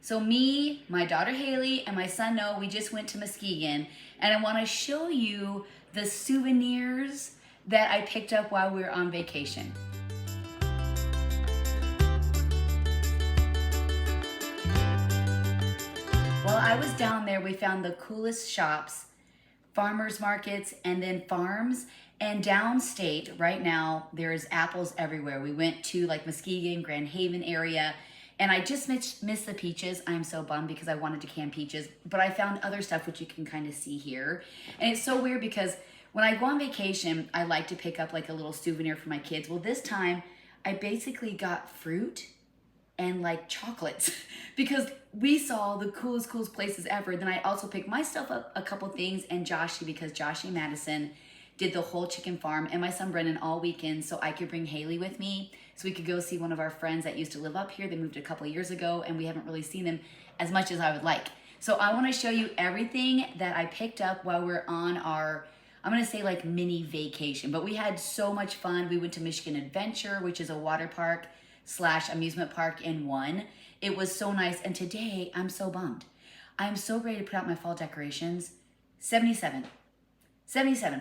So me, my daughter Hailey, and my son Noah, we just went to Muskegon, and I want to show you the souvenirs that I picked up while we were on vacation. While I was down there, we found the coolest shops, farmers markets, and then farms. And downstate, right now, there's apples everywhere. We went to like Muskegon, Grand Haven area, and I just missed the peaches. I'm so bummed because I wanted to can peaches, but I found other stuff which you can kind of see here. And it's so weird because when I go on vacation, I like to pick up like a little souvenir for my kids. Well, this time I basically got fruit and like chocolates because we saw the coolest places ever. Then I also picked myself up a couple things and Joshy, because Joshy Madison did the whole chicken farm, and my son Brennan all weekend, so I could bring Hailey with me so we could go see one of our friends that used to live up here. They moved a couple of years ago and we haven't really seen them as much as I would like. So I want to show you everything that I picked up while we're on our, I'm going to say like mini vacation, but we had so much fun. We went to Michigan Adventure, which is a water park / amusement park in one. It was so nice. And today I'm so bummed. I'm so ready to put out my fall decorations. 77.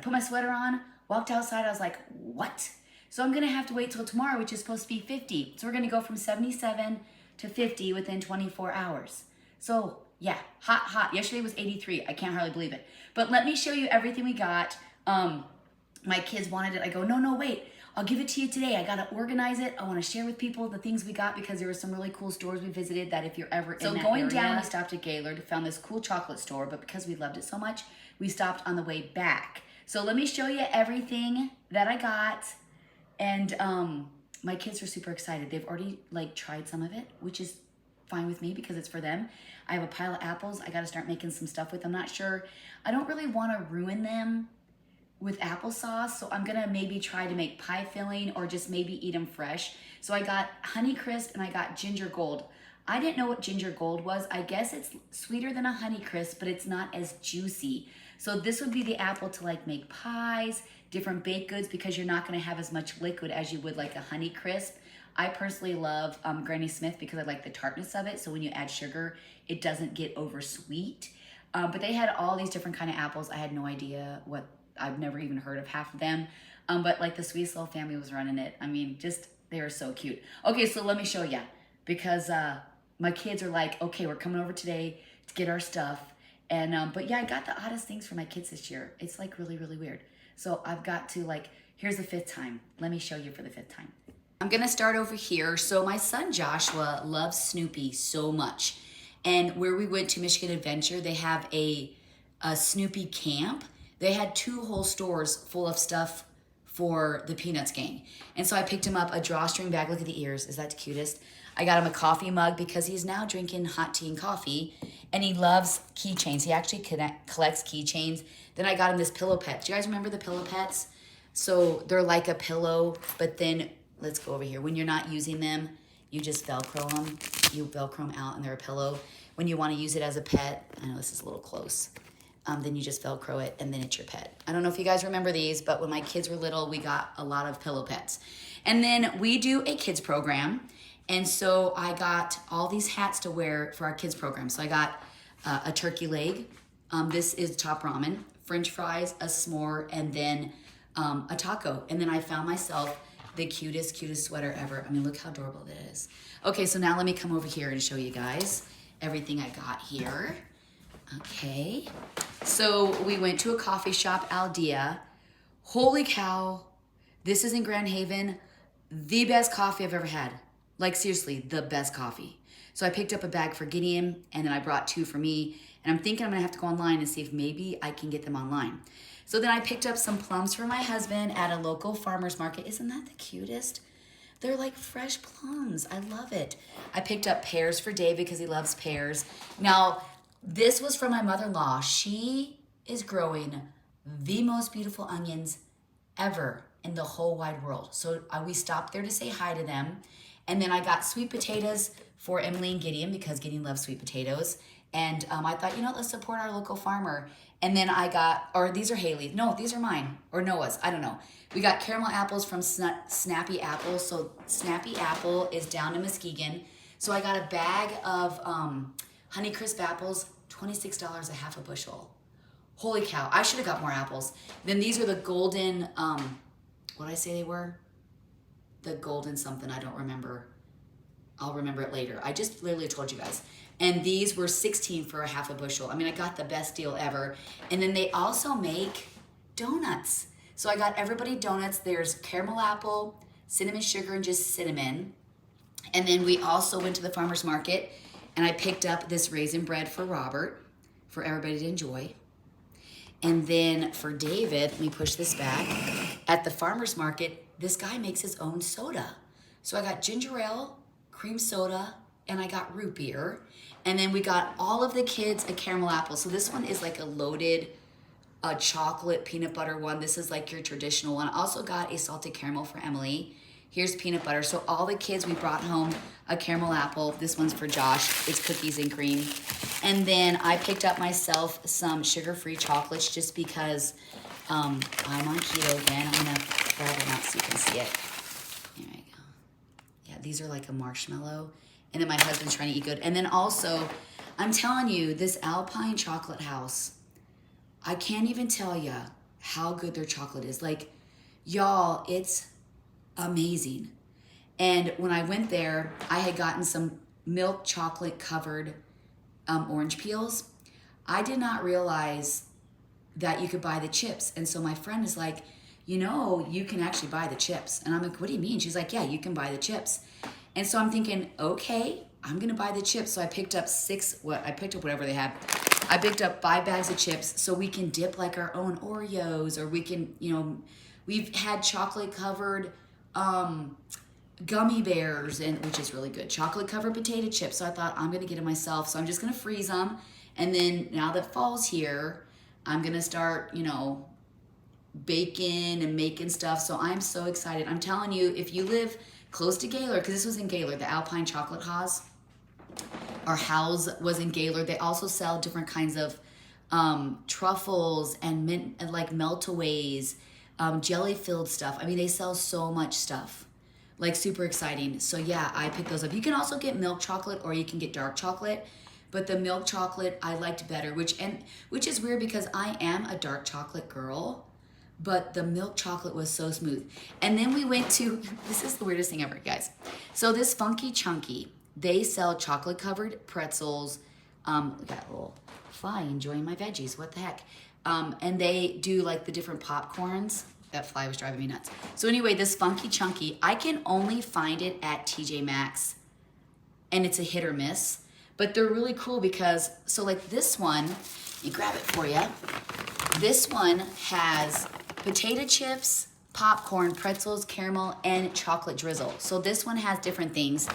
Put my sweater on, walked outside. I was like, what? So I'm gonna have to wait till tomorrow, which is supposed to be 50. So we're gonna go from 77 to 50 within 24 hours. So yeah, hot. Yesterday was 83. I can't hardly believe it. But let me show you everything we got. My kids wanted it. I go, no, wait. I'll give it to you today. I gotta organize it. I wanna share with people the things we got because there were some really cool stores we visited that if you're ever in that area. So going down, we stopped at Gaylord, found this cool chocolate store, but because we loved it so much, we stopped on the way back. So let me show you everything that I got. And my kids are super excited. They've already like tried some of it, which is fine with me because it's for them. I have a pile of apples. I gotta start making some stuff with them. I'm not sure. I don't really wanna ruin them with applesauce, so I'm gonna maybe try to make pie filling or just maybe eat them fresh. So I got Honey Crisp and I got Ginger Gold. I didn't know what Ginger Gold was. I guess it's sweeter than a Honey Crisp, but it's not as juicy. So this would be the apple to like make pies, different baked goods, because you're not gonna have as much liquid as you would like a Honey Crisp. I personally love Granny Smith because I like the tartness of it. So when you add sugar, it doesn't get over sweet. But they had all these different kind of apples. I had no idea what, I've never even heard of half of them. But like the Sweetest Little Family was running it. I mean, just, they are so cute. Okay, so let me show you because my kids are like, okay, we're coming over today to get our stuff. And, but yeah, I got the oddest things for my kids this year. It's like really weird. So I've got to like, here's the 5th time. Let me show you for the 5th time. I'm gonna start over here. So my son Joshua loves Snoopy so much. And where we went to Michigan Adventure, they have a Snoopy camp. They had 2 whole stores full of stuff for the Peanuts gang. And so I picked him up a drawstring bag. Look at the ears, is that the cutest? I got him a coffee mug because he's now drinking hot tea and coffee, and he loves keychains. He actually collects keychains. Then I got him this pillow pet. Do you guys remember the pillow pets? So they're like a pillow, but then, let's go over here. When you're not using them, you just Velcro them. You Velcro them out and they're a pillow. When you want to use it as a pet, I know this is a little close, then you just Velcro it and then it's your pet. I don't know if you guys remember these, but when my kids were little, we got a lot of pillow pets. And then we do a kids program. And so I got all these hats to wear for our kids program. So I got a turkey leg. This is top ramen, French fries, a s'more, and then a taco. And then I found myself the cutest sweater ever. I mean, look how adorable that is. Okay, so now let me come over here and show you guys everything I got here. Okay, so we went to a coffee shop, Aldea. Holy cow, this is in Grand Haven. The best coffee I've ever had. Like seriously, the best coffee. So I picked up a bag for Gideon and then I brought 2 for me. And I'm thinking I'm gonna have to go online and see if maybe I can get them online. So then I picked up some plums for my husband at a local farmer's market. Isn't that the cutest? They're like fresh plums. I love it. I picked up pears for Dave because he loves pears. Now, this was from my mother-in-law. She is growing the most beautiful onions ever in the whole wide world. So we stopped there to say hi to them. And then I got sweet potatoes for Emily and Gideon because Gideon loves sweet potatoes. And I thought, you know, let's support our local farmer. And then I got, or these are Hailey's. No, these are mine. Or Noah's. I don't know. We got caramel apples from Snappy Apple. So Snappy Apple is down in Muskegon. So I got a bag of Honeycrisp apples, $26 a half a bushel. Holy cow, I should have got more apples. Then these are the golden, what did I say they were? The golden something, I don't remember. I'll remember it later. I just literally told you guys. And these were 16 for a half a bushel. I mean, I got the best deal ever. And then they also make donuts. So I got everybody donuts. There's caramel apple, cinnamon sugar, and just cinnamon. And then we also went to the farmer's market and I picked up this raisin bread for Robert, for everybody to enjoy. And then for David, let me push this back. At the farmer's market, this guy makes his own soda. So I got ginger ale, cream soda, and I got root beer. And then we got all of the kids a caramel apple. So this one is like a loaded chocolate peanut butter one. This is like your traditional one. I also got a salted caramel for Emily. Here's peanut butter. So all the kids, we brought home a caramel apple. This one's for Josh. It's cookies and cream. And then I picked up myself some sugar-free chocolates just because I'm on keto again. I'm gonna grab them out so you can see it. There we go. Yeah, these are like a marshmallow. And then my husband's trying to eat good. And then also, I'm telling you, this Alpine Chocolate House, I can't even tell you how good their chocolate is. Like, y'all, it's amazing. And when I went there, I had gotten some milk chocolate covered orange peels. I did not realize that you could buy the chips. And so my friend is like, you know, you can actually buy the chips. And I'm like, what do you mean? She's like, yeah, you can buy the chips. And so I'm thinking, okay, I'm gonna buy the chips. So I picked up whatever they had. I picked up 5 bags of chips so we can dip like our own Oreos, or we can, you know, we've had chocolate covered gummy bears, and which is really good. Chocolate covered potato chips. So I thought I'm gonna get it myself. So I'm just gonna freeze them. And then now that fall's here, I'm gonna start, you know, baking and making stuff. So I'm so excited. I'm telling you, if you live close to Gaylord, because this was in Gaylord, the Alpine Chocolate House, our house was in Gaylord. They also sell different kinds of truffles and mint, and like meltaways, jelly-filled stuff. I mean, they sell so much stuff, like super exciting. So yeah, I picked those up. You can also get milk chocolate or you can get dark chocolate, but the milk chocolate I liked better, which is weird because I am a dark chocolate girl, but the milk chocolate was so smooth. And then we went to, this is the weirdest thing ever, guys. So this Funky Chunky, they sell chocolate covered pretzels. We got a little fly enjoying my veggies, what the heck. And they do like the different popcorns. That fly was driving me nuts. So anyway, this Funky Chunky, I can only find it at TJ Maxx, and it's a hit or miss, but they're really cool because, so like this one, let me grab it for you. This one has potato chips, popcorn, pretzels, caramel, and chocolate drizzle. So this one has different things.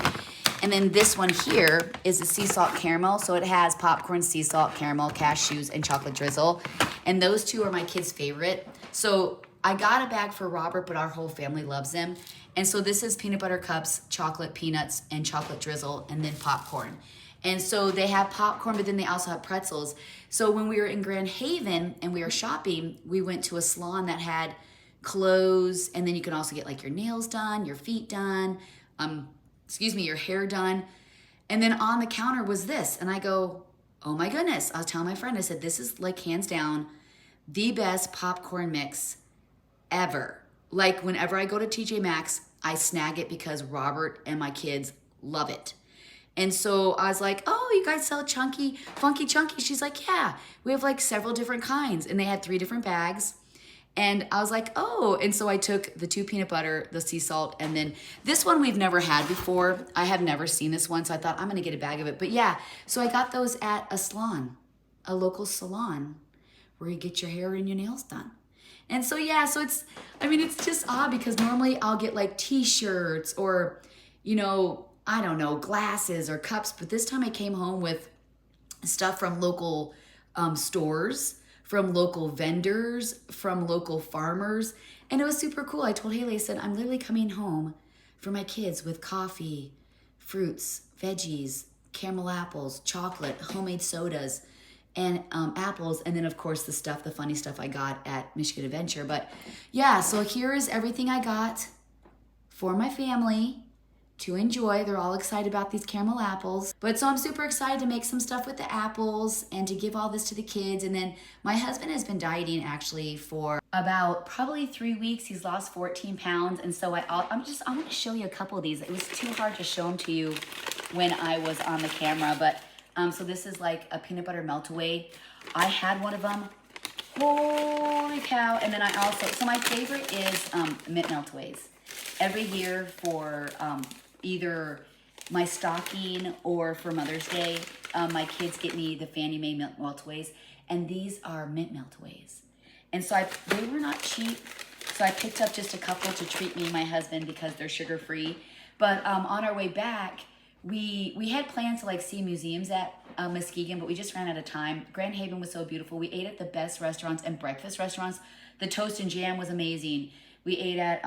And then this one here is a sea salt caramel. So it has popcorn, sea salt, caramel, cashews, and chocolate drizzle. And those two are my kids' favorite. So I got a bag for Robert, but our whole family loves them. And so this is peanut butter cups, chocolate peanuts, and chocolate drizzle, and then popcorn. And so they have popcorn, but then they also have pretzels. So when we were in Grand Haven and we were shopping, we went to a salon that had clothes, and then you can also get like your nails done, your feet done, your hair done. And then on the counter was this. And I go, oh my goodness. I was telling my friend, I said, this is like hands down the best popcorn mix ever. Like whenever I go to TJ Maxx, I snag it because Robert and my kids love it. And so I was like, oh, you guys sell Funky Chunky? She's like, yeah, we have like several different kinds. And they had 3 different bags. And I was like, oh. And so I took the 2 peanut butter, the sea salt, and then this one we've never had before. I have never seen this one, so I thought I'm gonna get a bag of it. But yeah, so I got those at a salon, a local salon where you get your hair and your nails done. And so yeah, so it's just odd because normally I'll get like t-shirts or, you know, I don't know, glasses or cups. But this time I came home with stuff from local stores, from local vendors, from local farmers. And it was super cool. I told Hailey, I said, I'm literally coming home for my kids with coffee, fruits, veggies, caramel apples, chocolate, homemade sodas, and apples. And then of course the funny stuff I got at Michigan Adventure. But yeah, so here is everything I got for my family to enjoy. They're all excited about these caramel apples. But so I'm super excited to make some stuff with the apples and to give all this to the kids. And then my husband has been dieting actually for about probably 3 weeks. He's lost 14 pounds. And so I'm going to show you a couple of these. It was too hard to show them to you when I was on the camera. But so this is like a peanut butter melt-away. I had one of them. Holy cow. And then I also, so my favorite is mint melt-aways. Every year for either my stocking or for Mother's Day, my kids get me the Fannie Mae melt-aways, and these are mint melt-aways. And so they were not cheap, so I picked up just a couple to treat me and my husband because they're sugar-free. But on our way back, we had plans to like see museums at Muskegon, but we just ran out of time. Grand Haven was so beautiful. We ate at the best restaurants and breakfast restaurants. The toast and jam was amazing. We ate at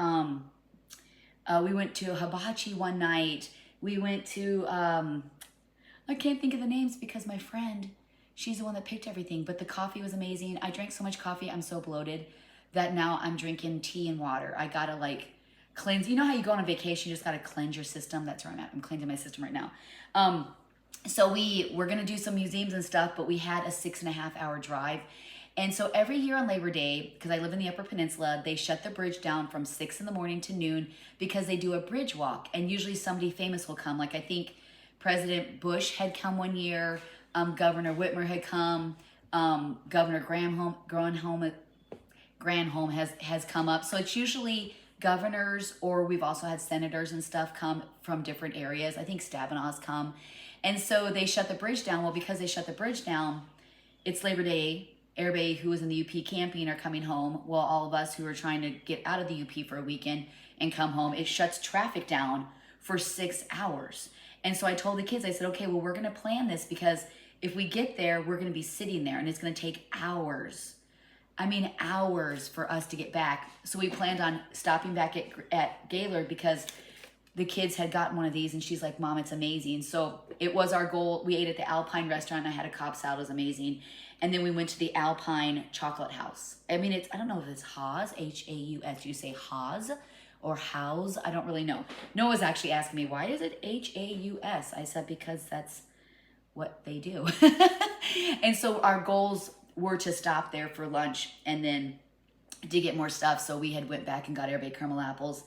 we went to Hibachi one night. We went to, I can't think of the names because my friend, she's the one that picked everything, but the coffee was amazing. I drank so much coffee, I'm so bloated that now I'm drinking tea and water. I gotta like cleanse. You know how you go on a vacation, you just gotta cleanse your system? That's where I'm at. I'm cleansing my system right now. So we're gonna do some museums and stuff, but we had a 6.5-hour drive. And so every year on Labor Day, because I live in the Upper Peninsula, they shut the bridge down from 6 in the morning to noon because they do a bridge walk. And usually somebody famous will come. Like I think President Bush had come one year, Governor Whitmer had come, Governor Granholm has come up. So it's usually governors, or we've also had senators and stuff come from different areas. I think Stabenow's come. And so they shut the bridge down. Well, because they shut the bridge down, it's Labor Day. Everybody who was in the UP camping are coming home. Well, all of us who are trying to get out of the UP for a weekend and come home, it shuts traffic down for 6 hours. And so I told the kids, I said, okay, well, we're going to plan this because if we get there, we're going to be sitting there and it's going to take hours. I mean, hours for us to get back. So we planned on stopping back at Gaylord because the kids had gotten one of these and she's like, Mom, it's amazing. So it was our goal. We ate at the Alpine restaurant. I had a Cobb salad. It was amazing. And then we went to the Alpine Chocolate House. I mean, I don't know if it's Haas, H-A-U-S. You say Haas or House? I don't really know. Noah's actually asking me, why is it H-A-U-S? I said, because that's what they do. And so our goals were to stop there for lunch and then to get more stuff. So we had went back and got everybody caramel apples.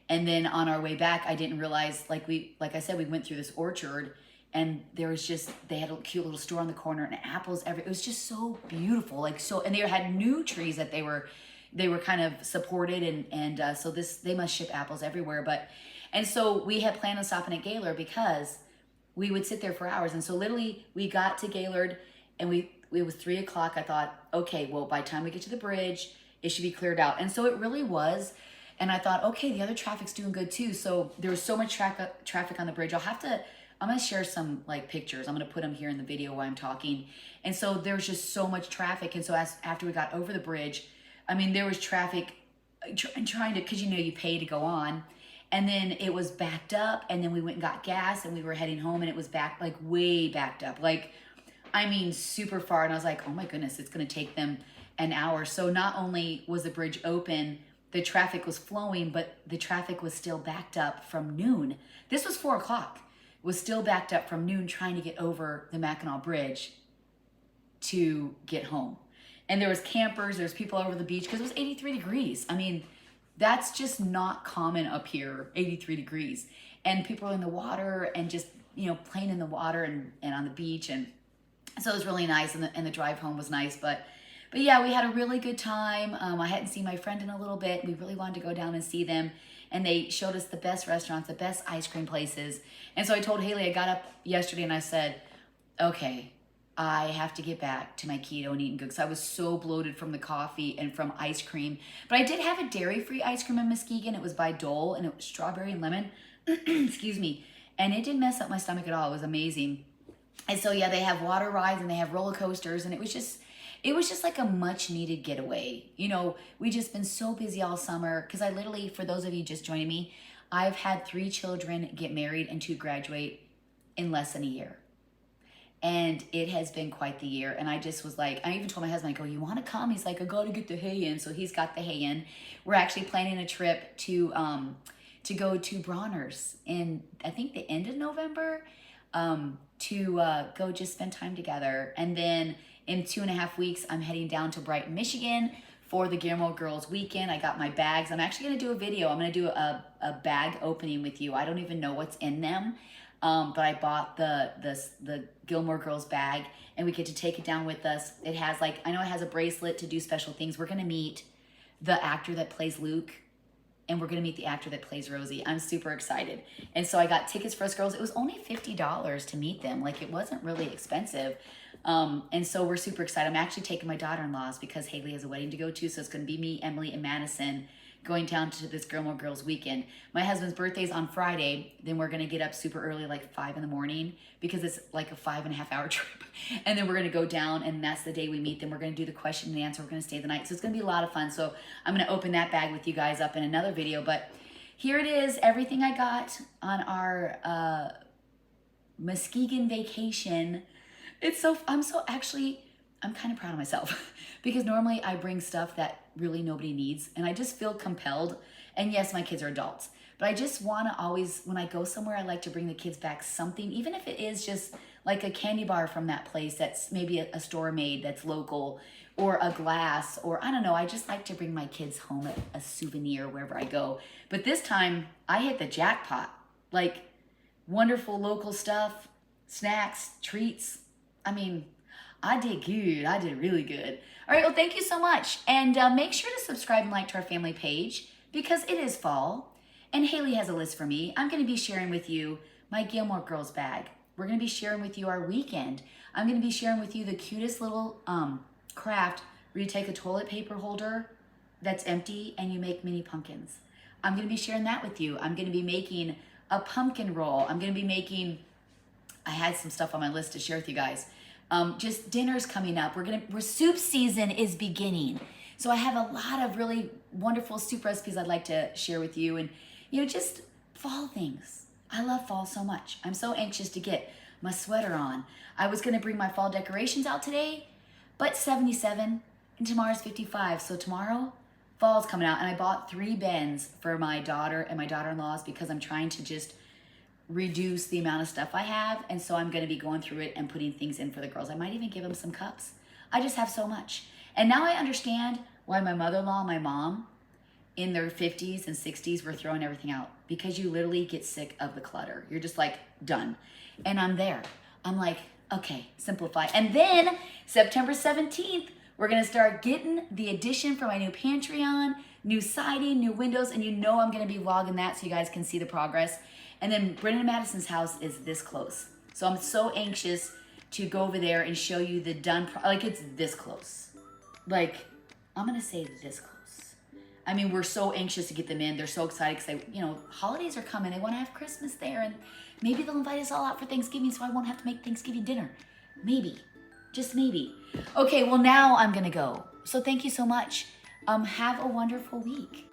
And then on our way back, I didn't realize, like I said, we went through this orchard and there was just, they had a cute little store on the corner and apples it was just so beautiful. Like so, and they had new trees that they were kind of supported and so they must ship apples everywhere. And so we had planned on stopping at Gaylord because we would sit there for hours. And so literally we got to Gaylord and it was 3 o'clock. I thought, okay, well, by the time we get to the bridge, it should be cleared out. And so it really was. And I thought, okay, the other traffic's doing good too. So there was so much traffic on the bridge. I'm going to share some like pictures. I'm going to put them here in the video while I'm talking. And so there was just so much traffic. And so after we got over the bridge, I mean, there was traffic trying to, because you pay to go on. And then it was backed up. And then we went and got gas and we were heading home and it was way backed up. Like, I mean, super far. And I was like, oh my goodness, it's going to take them an hour. So not only was the bridge open, the traffic was flowing, but the traffic was still backed up from noon. This was 4 o'clock. Was still backed up from noon trying to get over the Mackinac Bridge to get home. And there was campers, there's people over the beach because it was 83 degrees. I mean, that's just not common up here, 83 degrees. And people are in the water and just, playing in the water and on the beach. And so it was really nice and the drive home was nice. But yeah, we had a really good time. I hadn't seen my friend in a little bit. We really wanted to go down and see them. And they showed us the best restaurants, the best ice cream places. And so I told Hailey, I got up yesterday and I said, okay, I have to get back to my keto and eating good. Because I was so bloated from the coffee and from ice cream. But I did have a dairy-free ice cream in Muskegon. It was by Dole and it was strawberry and lemon. Excuse me. And it didn't mess up my stomach at all. It was amazing. And so, yeah, they have water rides and they have roller coasters. And it was just like a much needed getaway. We just been so busy all summer because I literally, for those of you just joining me, I've had 3 children get married and 2 graduate in less than a year. And it has been quite the year. And I just was like, I even told my husband, I go, you want to come? He's like, I got to get the hay in. So he's got the hay in. We're actually planning a trip to to go to Bronner's in, I think, the end of November, to go just spend time together. And then in 2.5 weeks, I'm heading down to Brighton, Michigan for the Gilmore Girls weekend. I got my bags. I'm actually going to do a video. I'm going to do a bag opening with you. I don't even know what's in them. But I bought the Gilmore Girls bag, and we get to take it down with us. It has, like, I know it has a bracelet to do special things. We're going to meet the actor that plays Luke, and we're going to meet the actor that plays Rosie. I'm super excited. And so I got tickets for us girls. It was only $50 to meet them. Like, it wasn't really expensive. And so we're super excited. I'm actually taking my daughter-in-law's because Hailey has a wedding to go to. So it's going to be me, Emily, and Madison going down to this Gilmore Girls weekend. My husband's birthday's on Friday. Then we're going to get up super early, like 5 in the morning, because it's like a 5.5 hour trip. And then we're going to go down, and that's the day we meet them. We're going to do the question and answer. We're going to stay the night. So it's going to be a lot of fun. So I'm going to open that bag with you guys up in another video. But here it is, everything I got on our Muskegon vacation. I'm kind of proud of myself because normally I bring stuff that really nobody needs, and I just feel compelled. And yes, my kids are adults, but I just want to always, when I go somewhere, I like to bring the kids back something, even if it is just like a candy bar from that place that's maybe a store made that's local, or a glass, or I don't know. I just like to bring my kids home a souvenir wherever I go. But this time I hit the jackpot, like wonderful local stuff, snacks, treats. I mean, I did good. I did really good. All right, well, thank you so much. And make sure to subscribe and like to our family page because it is fall. And Hailey has a list for me. I'm going to be sharing with you my Gilmore Girls bag. We're going to be sharing with you our weekend. I'm going to be sharing with you the cutest little craft where you take a toilet paper holder that's empty and you make mini pumpkins. I'm going to be sharing that with you. I'm going to be making a pumpkin roll. I'm going to be making, I had some stuff on my list to share with you guys. Just dinner's coming up. We're soup season is beginning. So I have a lot of really wonderful soup recipes I'd like to share with you, and just fall things. I love fall so much. I'm so anxious to get my sweater on. I was gonna bring my fall decorations out today, but 77 and tomorrow's 55. So tomorrow, fall's coming out, and I bought 3 bins for my daughter and my daughter-in-law's because I'm trying to just reduce the amount of stuff I have. And so I'm going to be going through it and putting things in for the girls. I might even give them some cups. I just have so much. And now I understand why my mother-in-law and my mom in their 50s and 60s were throwing everything out, because you literally get sick of the clutter. You're just like, done. And I'm there. I'm like, okay, simplify. And then September 17th, we're going to start getting the addition for my new pantry on, new siding, new windows, and I'm going to be vlogging that so you guys can see the progress. And then Brendan and Madison's house is this close. So I'm so anxious to go over there and show you the done, like it's this close. Like, I'm going to say this close. I mean, we're so anxious to get them in. They're so excited because holidays are coming. They want to have Christmas there, and maybe they'll invite us all out for Thanksgiving so I won't have to make Thanksgiving dinner. Maybe, just maybe. Okay, well now I'm going to go. So thank you so much. Have a wonderful week.